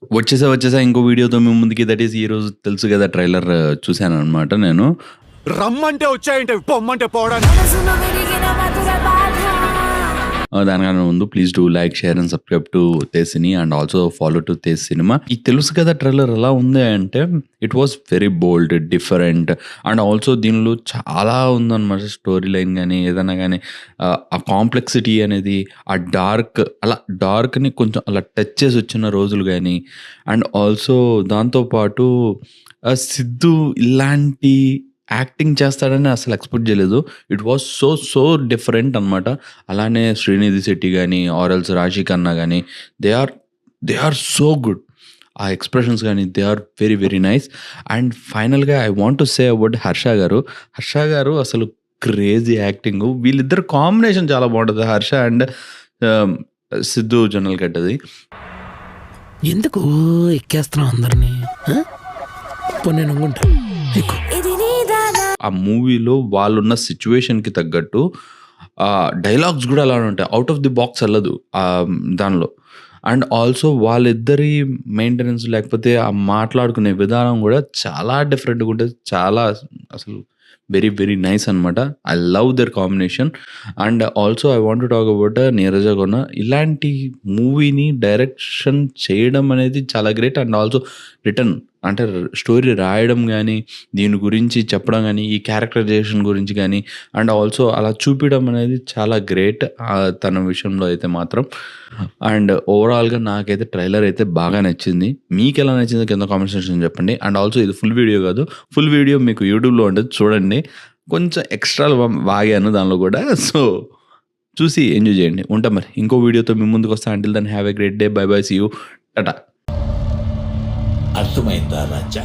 వచ్చేసా ఇంకో వీడియోతో మీ ముందుకి. దట్ ఈస్ ఈరోజు తెలుసు కదా ట్రైలర్ చూశాననమాట నేను. రమ్మంటే వచ్చాయంటే పొమ్మంటే పోవడానికి. దానికన్నా ముందు please do like, share and subscribe to తేసిని and also follow to Tej cinema. ఈ తెలుసు కదా ట్రైలర్ ఎలా ఉంది అంటే it was very bold, different and also దీనిలో చాలా ఉందన్నమాట. స్టోరీ లైన్ కానీ ఏదైనా కానీ ఆ కాంప్లెక్సిటీ అనేది, ఆ డార్క్ని కొంచెం అలా టచ్ చేసి వచ్చిన రోజులు కానీ అండ్ ఆల్సో దాంతోపాటు సిద్ధు ఇలాంటి యాక్టింగ్ చేస్తాడని అసలు ఎక్స్పెక్ట్ చేయలేదు. ఇట్ వాస్ సో డిఫరెంట్ అనమాట. అలానే శ్రీనిధి శెట్టి కానీ ఆర్ఎల్స్ రాశి ఖన్నా కానీ దే ఆర్ సో గుడ్. ఆ ఎక్స్ప్రెషన్స్ కానీ they are very very nice. And ఫైనల్గా I want to say about Harsha గారు అసలు క్రేజీ యాక్టింగ్. వీళ్ళిద్దరు కాంబినేషన్ చాలా బాగుంటుంది, హర్ష అండ్ సిద్ధు జొన్నల్ గడ్డది. ఎందుకు ఎక్కేస్తున్నావు అందరినీ? నేను అనుకుంటా ఆ మూవీలో వాళ్ళున్న సిచ్యువేషన్కి తగ్గట్టు డైలాగ్స్ కూడా అలానే ఉంటాయి. అవుట్ ఆఫ్ ది బాక్స్ వెళ్ళదు దానిలో. అండ్ ఆల్సో వాళ్ళిద్దరి మెయింటెనెన్స్ లేకపోతే ఆ మాట్లాడుకునే విధానం కూడా చాలా డిఫరెంట్గా ఉంటుంది. చాలా అసలు వెరీ వెరీ నైస్ అనమాట. I love their combination. And also I want to talk about Neeraja Kona. ఇలాంటి మూవీని డైరెక్షన్ చేయడం అనేది చాలా గ్రేట్. అండ్ ఆల్సో రిటర్న్ అంటే స్టోరీ రాయడం కానీ, దీని గురించి చెప్పడం కానీ, ఈ క్యారెక్టరైజేషన్ గురించి కానీ అండ్ ఆల్సో అలా చూపించడం అనేది చాలా గ్రేట్ తన విషయంలో అయితే మాత్రం. అండ్ ఓవరాల్గా నాకైతే ట్రైలర్ అయితే బాగా నచ్చింది. మీకు ఎలా నచ్చిందో కింద కామెంట్ సెక్షన్ చెప్పండి. అండ్ ఆల్సో ఇది ఫుల్ వీడియో కాదు, ఫుల్ వీడియో మీకు యూట్యూబ్లో ఉంటుంది, చూడండి. కొంచెం ఎక్స్ట్రాలు వాగాను దానిలో కూడా, సో చూసి ఎంజాయ్ చేయండి. ఉంటా మరి ఇంకో వీడియోతో మీ ముందుకు వస్తా. Until then have a great day. Bye bye, see you, టాటా. అర్థమైందా రాజా?